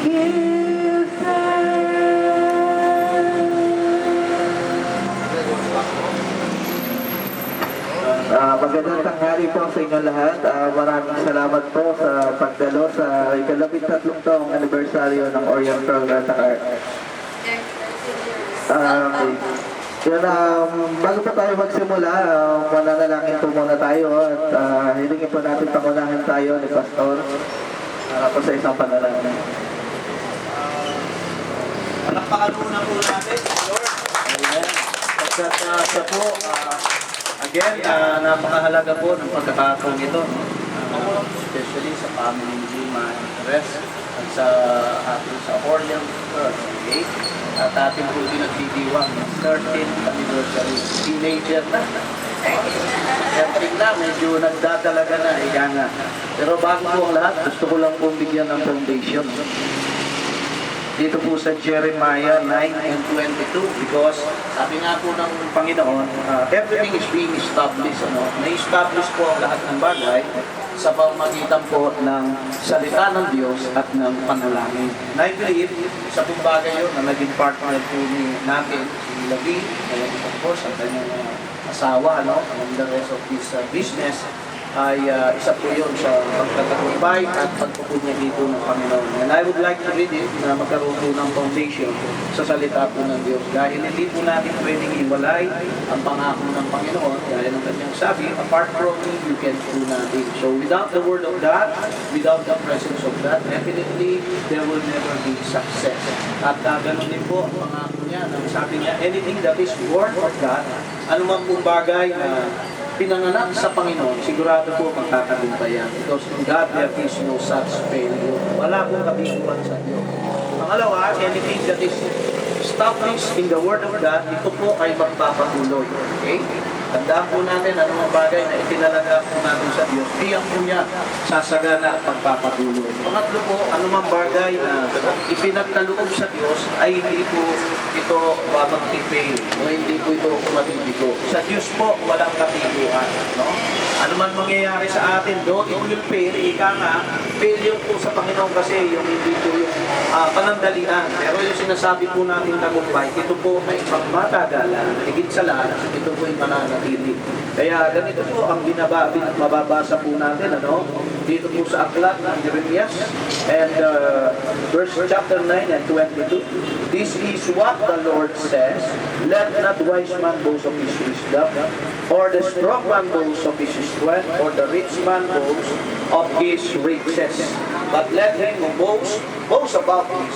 give Magandang tanghali po sa inyo lahat. Maraming salamat po sa pagdalo sa ikalabing-tatlong taong anibersaryo ng Orient Pearl at Art. Yun, bago pa tayo magsimula, mananalangin po muna tayo at hilingin po natin pangunahan tayo ni Pastor po sa isang panalangin. Palakpakan muna po natin, Lord. Amen. Siya po, again, napakahalaga po ng pagkakataong ito, especially sa family ni Lima and the rest, at sa ating sa Orient Pearl, okay? At ating po pinagdidiwang ng 13th anniversary, teenager na. Siyempre na, medyo nagdadalaga na, ika nga. Pero bago po ang lahat, gusto ko lang pong bigyan ng foundation. Dito po sa Jeremiah 9 and 22, because sabi nga po ng Panginoon, everything is being established. Na-establish po ang lahat ng bagay sa pamamagitan po ng salita ng Diyos at ng panalangin. And I believe, sa pong bagay yun na naging partner po natin, si Lavi, and of course, ang kanyang asawa, and the rest of this business, ay isa po yun sa pagkakatubay at pagpupunya dito ng Panginoon. And I would like to read it na magkaroon po ng foundation sa salita po ng Diyos. Dahil hindi po natin pwedeng iwalay ang pangako ng Panginoon. Dahil ang kanyang sabi, apart from me, you can do nothing. So without the Word of God, without the presence of God, definitely there will never be success. At ganun din po ang pangako niya. Sabi niya, anything that is Word of God, anumang pong bagay na pinanganak sa Panginoon, sigurado po magkatagumpayan. Because in God there is no such failure. Wala pong kabiguan sa Diyos. Pangalawa, anything that is established in the Word of God, ito po ay magpapatuloy. Okay? Tandaan po natin anong bagay na itinalaga po natin sa Diyos, biyang po niya sasagana at pagpapatuloy. Pangatlo po, anumang bagay na ipinagkaloob sa Diyos ay hindi po ito magtifail o hindi po ito matibigo. Sa Diyos po, walang katiguan. Ano man mangyayari sa atin, though it will fail, ika nga, failure po sa Panginoon kasi yung hindi po yung panandalian. Pero yung sinasabi po natin tagumpay, ito po ay pagmatagalan, higit sa lahat, ito po ay mananatili. Kaya ganito po ang mababasa po natin, dito po sa aklat ng Jeremias, and verse chapter 9 and 22, this is what the Lord says, let not wise man boast of his wisdom, or the strong man boast of his strength, or the rich man boast of his riches. But let him who boast about this,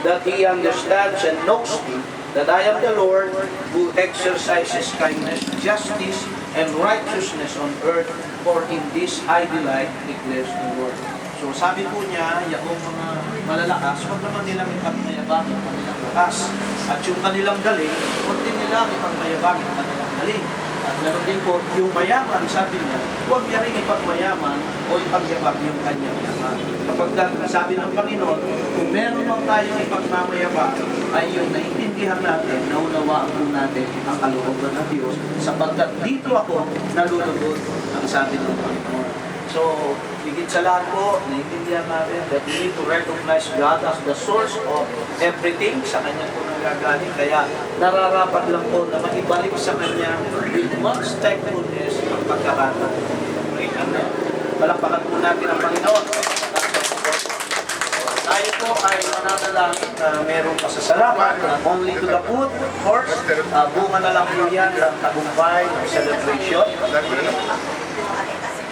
that he understands and knows me, that I am the Lord who exercises kindness, justice, and righteousness on earth, for in this I delight, declares the Lord. So sabi po niya, yung mga malalakas, huwag naman nilang ipagmayabang ang kanilang lakas. At yung kanilang galing, huwag din nilang ipagmayabang ang kanilang galing. At meron din po, yung mayaman, sabi niya, huwag niya rin ipagmayaman o ipagyabang yung kanyang yaman. Kapag sabi ng Panginoon, kung meron lang tayong ipagmamayabang, ay yung naiintindihan natin, naunawaan po natin ang kalooban ng Diyos, sapagkat dito ako nalulugod ang sabi ng Panginoon. So, higit sa lahat po, naiintindihan natin that we need to recognize God as the source of everything. Sa Kanya po nanggagaling. Kaya nararapat lang po na maibalik sa Kanya with much thankfulness ang pagkakataon. Amen. Palakpakan po natin ang Panginoon. Tayo po ay mananalangin na merong pasasalamat na only to the good, of course. Bunga na lang po yan ng tagumpay, ng celebration.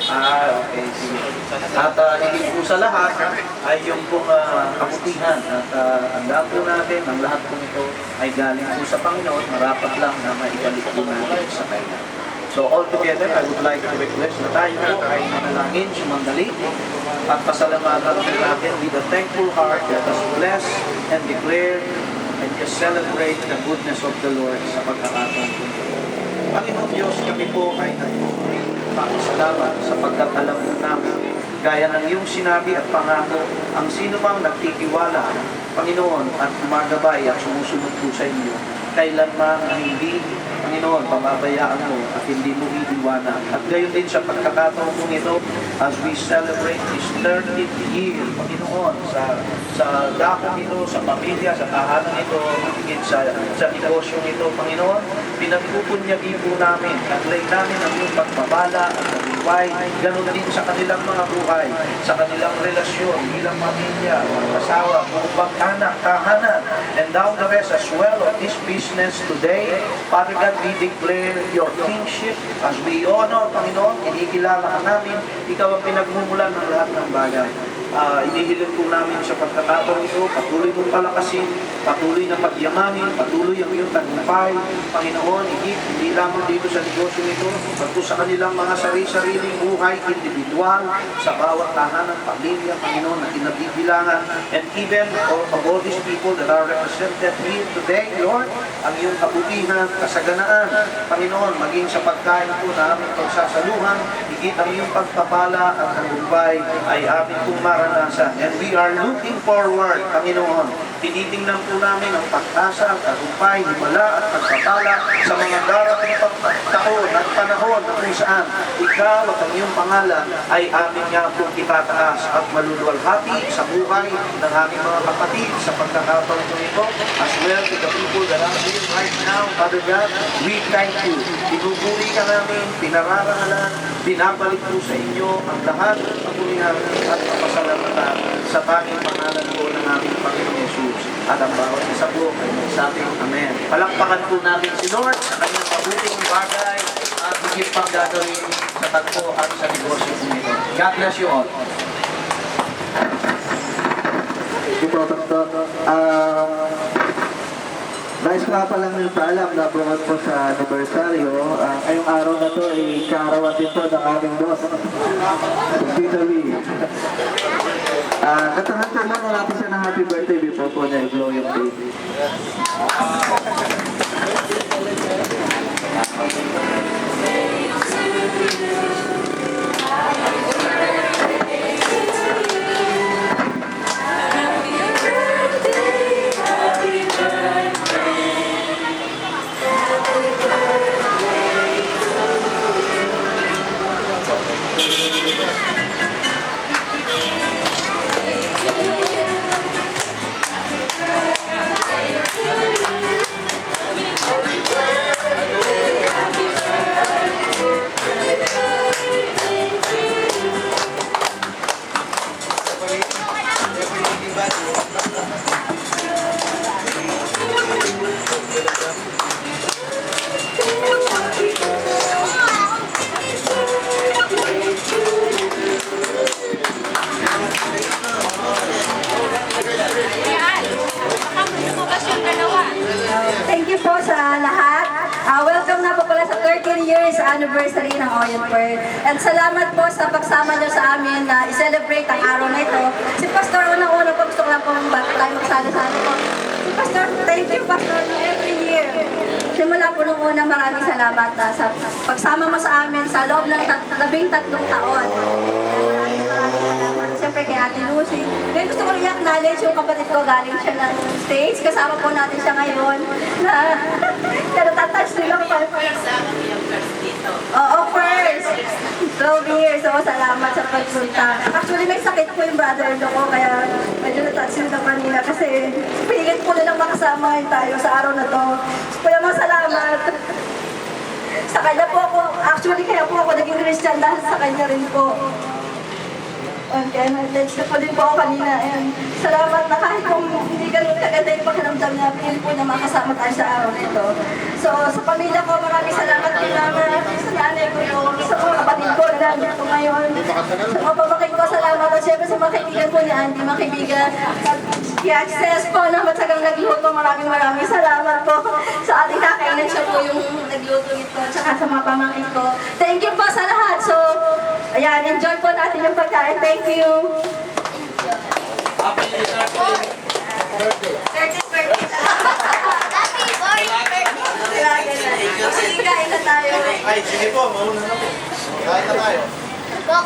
Okay, sige. At higit po sa lahat ay yung pong kabutihan. At andaan po natin, ang lahat po ito ay galing po sa Panginoon. Marapat lang na maibalik po natin sa Kanya. So all together, I would like to request na tayo po ay manalangin, sumandali, at pasalamatan po natin with a thankful heart that has blessed and declared and just celebrate the goodness of the Lord sa pagkakataon po. Panginoon Diyos, kami po ay nagpupuri. Salamat sapagkat alam mo namin, gaya ng iyong sinabi at pangako, ang sino mang nagtitiwala, Panginoon, at gumagabay at sumusunod po sa inyo, kailanman hindi, Panginoon, pababayaan mo at hindi mo iiwanan. At gayon din sa pagkakataon mo ito, as we celebrate this 30th year, Panginoon, sa dakong ito, sa pamilya, sa tahanan ito, higit sa negosyong ito, Panginoon, pinagpupunyagi po namin, naglay namin ang iyong pagpapala at pagpapay, ganon din sa kanilang mga buhay, sa kanilang relasyon, bilang pamilya, asawa, mga anak, tahanan, and down the rest as well of this business today. Father God, we declare your kingship as we honor, Panginoon, inikilala ka namin, ikaw ang pinagmumulan ng lahat ng bagay. Inihiling po namin sa pagkakataon ito, patuloy mong palakasin, patuloy na pagyamanin, patuloy ang iyong tagumpay, Panginoon, hindi lamang dito sa negosyo nito, pagto sa kanilang mga sarili-sariling buhay, individual, sa bawat tahanan, pamilya, Panginoon, na kinabibilangan, and even of all these people that are represented here today, Lord, ang iyong kabutihan, kasaganaan, Panginoon, maging sa pagkain po na aming pagsasaluhan, higit ang iyong pagpapala at tagumpay ay aming pong maranasan. And we are looking forward, Panginoon, tinitingnan po namin ang pagtasa, tagumpay, himala at pagpapala sa mga darating taon at panahon na kung saan ikaw at ang iyong pangalan ay aming nga pong itataas at maluluwalhati sa buhay ng aming mga kapatid sa pagkakataon ito, as well to the people that are here right now, Father God, we thank you. Pinupuri ka namin, pinararangalan, binabalik po sa inyo ang lahat ng kapulihan at kapasalamatan sa tanging pangalan po ng aming Panginoon Yesus. At ang bawat isa po ay magsabing Amen. Palakpakan po natin si Lord sa kanyang mabuting bagay at higit pang gagawin sa tagpo at sa negosyo po nito. God bless you all. Thank you po, Pastor. Nais nga palang yung paalam na bungad po sa anibersaryo. Ngayong araw na to ay kaarawan din po ng aming boss. Tita Lee. Katangan po muna natin siya ng happy birthday before po niya i-blow yung baby. Thank you po sa lahat. Welcome na po pala sa 13 years anniversary ng Orient Pearl. And salamat po sa pagsama niyo sa amin na i-celebrate ang araw na ito. Si Pastor, unang-una po gusto ko lang po bago tayo magsali-sali po. Si Pastor, thank you Pastor every year. Simula po nung una, maraming salamat sa pagsama mo sa amin sa loob ng 13 taon. Maraming salamat. Siyempre kay Ate Lucy. Ngayon gusto ko rin i-acknowledge yung kapatid ko galing siya ng States. Kasama po natin siya ngayon na natatouch nila ko pa. Oo, first. 12 years. So, salamat sa pagpunta. Actually, may sakit po yung brother-in-law ko, kaya medyo natouch nila kanina kasi pilit po nilang makasama tayo sa araw na to. Kaya mga salamat. Sa kanya po ako, actually kaya po ako naging Christian dahil sa kanya rin po. Kaya na-touch na po din po ako kanina. And salamat na kahit kung hindi ganun kaganda yung pakiramdam niya, pinili po na makasama tayo sa araw na ito. So, sa pamilya ko, maraming salamat kay Mama, sa nanay ko yung sa mga kapatid ko na nandito ngayon. Sa mga pamangkin ko, salamat. At syempre sa mga kaibigan po ni Andy, mga kaibigan. I-access po na matsagang nagluto. Maraming salamat po sa ating kakainan. Siya po yung nagluto ito. Tsaka sa mga pamangkin ko. Thank you po sa lahat. So, ayan, enjoy po natin yung pagkain. Thank you. Happy birthday! 30th birthday. Sige, kain na tayo. Ay, sige po, mauna na po. Kain na tayo. Go,